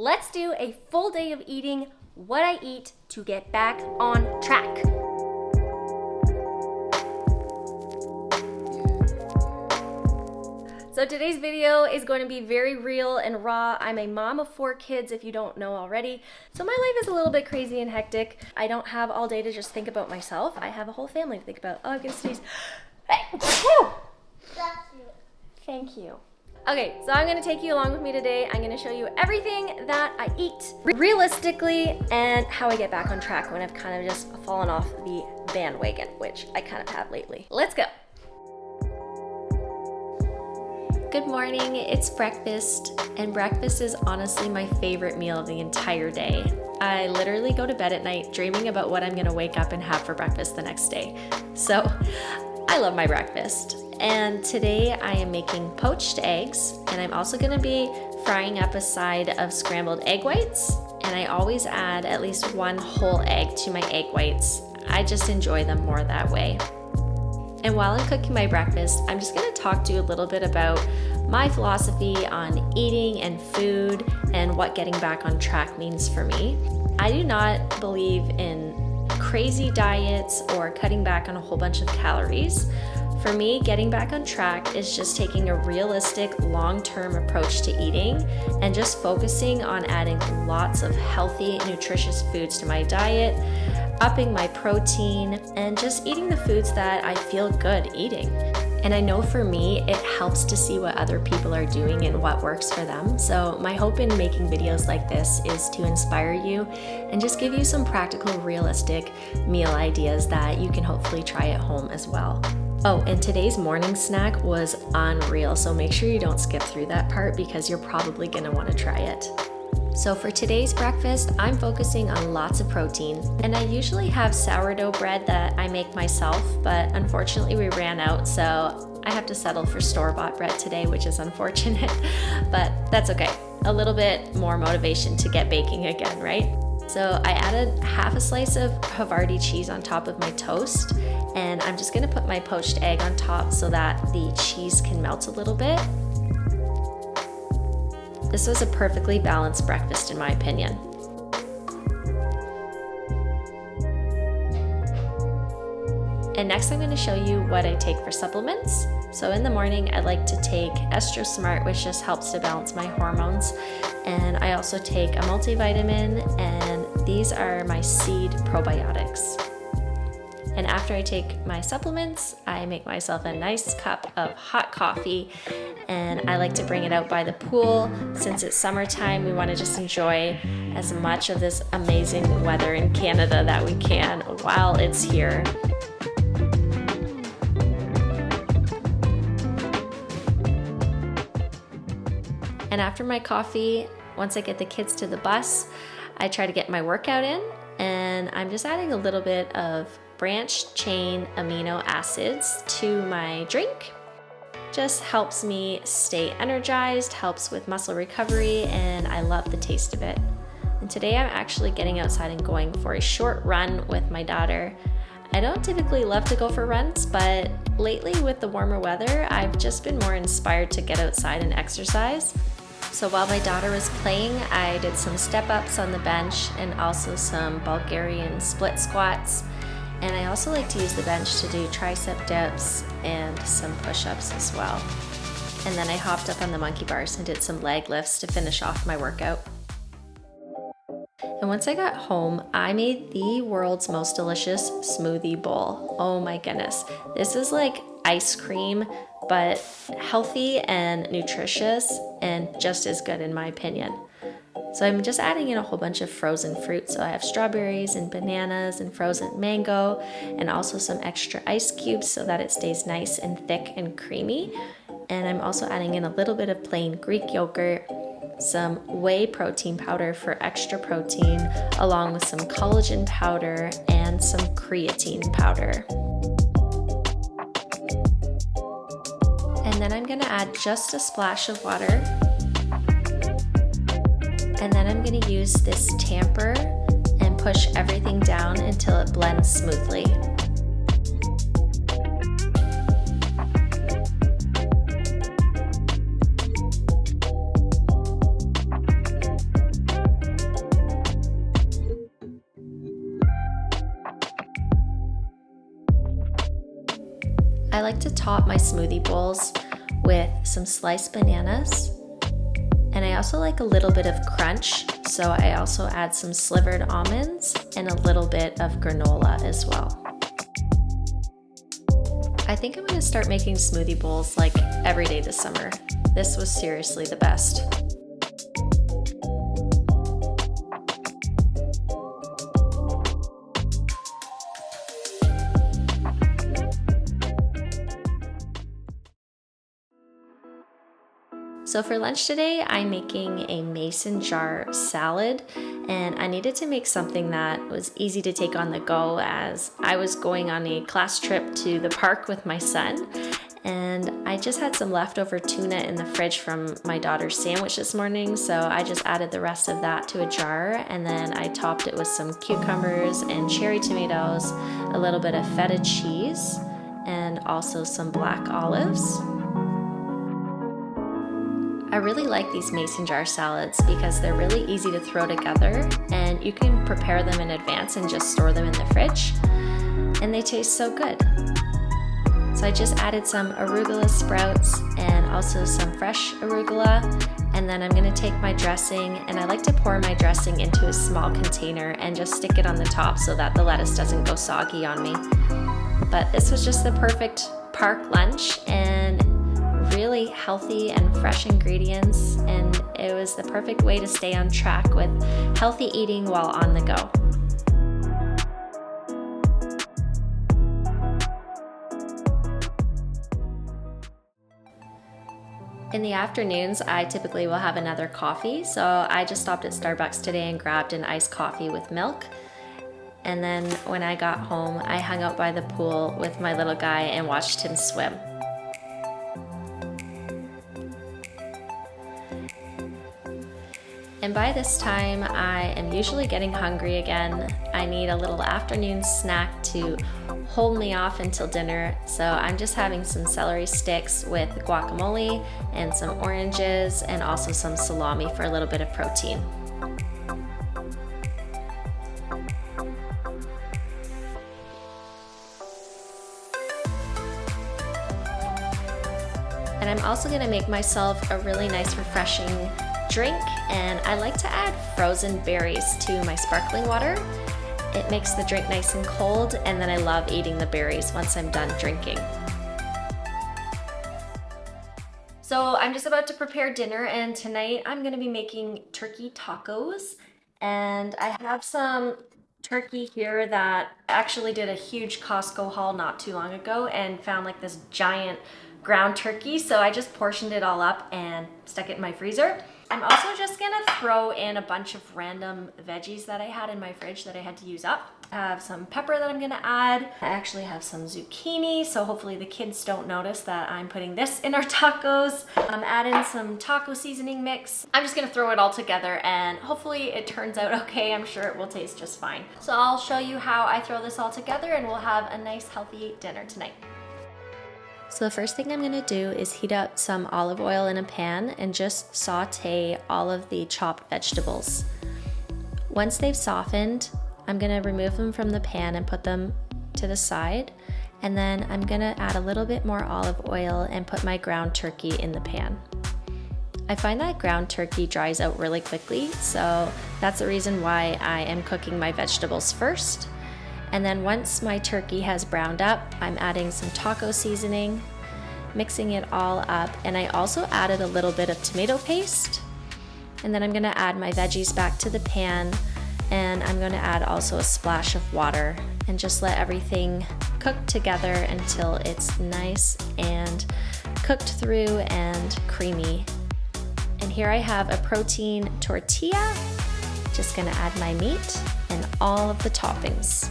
Let's do a full day of eating what I eat to get back on track. So today's video is going to be very real and raw. I'm a mom of 4 kids, if you don't know already. So my life is a little bit crazy and hectic. I don't have all day to just think about myself. I have a whole family to think about. Oh, I'm gonna sneeze. Thank you. Okay, so I'm gonna take you along with me today. I'm gonna show you everything that I eat realistically and how I get back on track when I've kind of just fallen off the bandwagon, which I kind of have lately. Let's go. Good morning, it's breakfast, and breakfast is honestly my favorite meal of the entire day. I literally go to bed at night dreaming about what I'm gonna wake up and have for breakfast the next day. So I love my breakfast. And today I am making poached eggs, and I'm also gonna be frying up a side of scrambled egg whites, and I always add at least 1 whole egg to my egg whites. I just enjoy them more that way. And while I'm cooking my breakfast, I'm just gonna talk to you a little bit about my philosophy on eating and food and what getting back on track means for me. I do not believe in crazy diets or cutting back on a whole bunch of calories. For me, getting back on track is just taking a realistic long-term approach to eating and just focusing on adding lots of healthy, nutritious foods to my diet, upping my protein, and just eating the foods that I feel good eating. And I know for me, it helps to see what other people are doing and what works for them. So my hope in making videos like this is to inspire you and just give you some practical, realistic meal ideas that you can hopefully try at home as well. Oh, and today's morning snack was unreal, so make sure you don't skip through that part because you're probably gonna wanna try it. So for today's breakfast, I'm focusing on lots of protein, and I usually have sourdough bread that I make myself, but unfortunately we ran out, so I have to settle for store-bought bread today, which is unfortunate, but that's okay. A little bit more motivation to get baking again, right? So I added half a slice of Havarti cheese on top of my toast, and I'm just gonna put my poached egg on top so that the cheese can melt a little bit. This was a perfectly balanced breakfast in my opinion. And next I'm going to show you what I take for supplements. So in the morning I like to take Estro Smart, which just helps to balance my hormones. And I also take a multivitamin, and these are my seed probiotics. And after I take my supplements, I make myself a nice cup of hot coffee, and I like to bring it out by the pool. Since it's summertime, we want to just enjoy as much of this amazing weather in Canada that we can while it's here. And after my coffee, once I get the kids to the bus, I try to get my workout in, and I'm just adding a little bit of branched chain amino acids to my drink. Just helps me stay energized, helps with muscle recovery, and I love the taste of it. And today I'm actually getting outside and going for a short run with my daughter. I don't typically love to go for runs, but lately with the warmer weather, I've just been more inspired to get outside and exercise. So while my daughter was playing, I did some step-ups on the bench and also some Bulgarian split squats. And I also like to use the bench to do tricep dips and some push-ups as well. And then I hopped up on the monkey bars and did some leg lifts to finish off my workout. And once I got home, I made the world's most delicious smoothie bowl. Oh my goodness. This is like ice cream, but healthy and nutritious and just as good in my opinion. So I'm just adding in a whole bunch of frozen fruit. So I have strawberries and bananas and frozen mango, and also some extra ice cubes so that it stays nice and thick and creamy. And I'm also adding in a little bit of plain Greek yogurt, some whey protein powder for extra protein, along with some collagen powder and some creatine powder. And then I'm gonna add just a splash of water. And then I'm going to use this tamper and push everything down until it blends smoothly. I like to top my smoothie bowls with some sliced bananas, and I also like a little bit of crunch, so I also add some slivered almonds and a little bit of granola as well. I think I'm going to start making smoothie bowls like every day this summer. This was seriously the best. So for lunch today, I'm making a mason jar salad, and I needed to make something that was easy to take on the go as I was going on a class trip to the park with my son, and I just had some leftover tuna in the fridge from my daughter's sandwich this morning, so I just added the rest of that to a jar, and then I topped it with some cucumbers and cherry tomatoes, a little bit of feta cheese, and also some black olives. I really like these mason jar salads because they're really easy to throw together, and you can prepare them in advance and just store them in the fridge, and they taste so good. So I just added some arugula sprouts and also some fresh arugula, and then I'm gonna take my dressing, and I like to pour my dressing into a small container and just stick it on the top so that the lettuce doesn't go soggy on me. But this was just the perfect park lunch, and really healthy and fresh ingredients, and it was the perfect way to stay on track with healthy eating while on the go. In the afternoons, I typically will have another coffee, so I just stopped at Starbucks today and grabbed an iced coffee with milk. And then when I got home, I hung out by the pool with my little guy and watched him swim. And by this time, I am usually getting hungry again. I need a little afternoon snack to hold me off until dinner. So I'm just having some celery sticks with guacamole and some oranges and also some salami for a little bit of protein. And I'm also gonna make myself a really nice, refreshing drink, and I like to add frozen berries to my sparkling water. It makes the drink nice and cold, and then I love eating the berries once I'm done drinking. So I'm just about to prepare dinner, and tonight I'm gonna be making turkey tacos, and I have some turkey here that I actually did a huge Costco haul not too long ago and found like this giant ground turkey, so I just portioned it all up and stuck it in my freezer. I'm also just gonna throw in a bunch of random veggies that I had in my fridge that I had to use up. I have some pepper that I'm gonna add. I actually have some zucchini, so hopefully the kids don't notice that I'm putting this in our tacos. I'm adding some taco seasoning mix. I'm just gonna throw it all together and hopefully it turns out okay. I'm sure it will taste just fine. So I'll show you how I throw this all together, and we'll have a nice healthy dinner tonight. So the first thing I'm gonna do is heat up some olive oil in a pan and just saute all of the chopped vegetables. Once they've softened, I'm gonna remove them from the pan and put them to the side. And then I'm gonna add a little bit more olive oil and put my ground turkey in the pan. I find that ground turkey dries out really quickly, so that's the reason why I am cooking my vegetables first. And then once my turkey has browned up, I'm adding some taco seasoning, mixing it all up, and I also added a little bit of tomato paste. And then I'm gonna add my veggies back to the pan, and I'm gonna add also a splash of water and just let everything cook together until it's nice and cooked through and creamy. And here I have a protein tortilla. Just gonna add my meat and all of the toppings.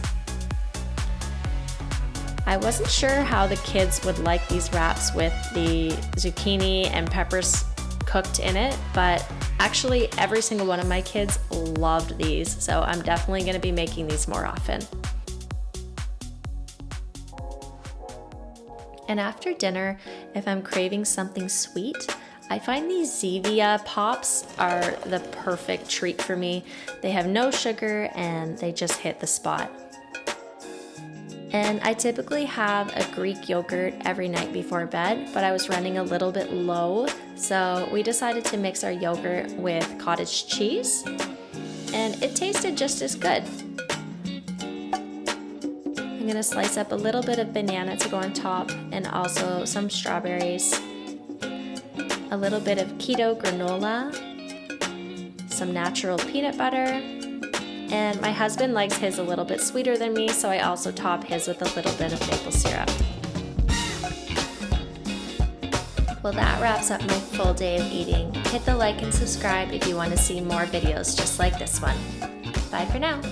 I wasn't sure how the kids would like these wraps with the zucchini and peppers cooked in it, but actually every single one of my kids loved these, so I'm definitely gonna be making these more often. And after dinner, if I'm craving something sweet, I find these Zevia pops are the perfect treat for me. They have no sugar and they just hit the spot. And I typically have a Greek yogurt every night before bed, but I was running a little bit low, so we decided to mix our yogurt with cottage cheese, and it tasted just as good. I'm gonna slice up a little bit of banana to go on top, and also some strawberries, a little bit of keto granola, some natural peanut butter, and my husband likes his a little bit sweeter than me, so I also top his with a little bit of maple syrup. Well, that wraps up my full day of eating. Hit the like and subscribe if you want to see more videos just like this one. Bye for now.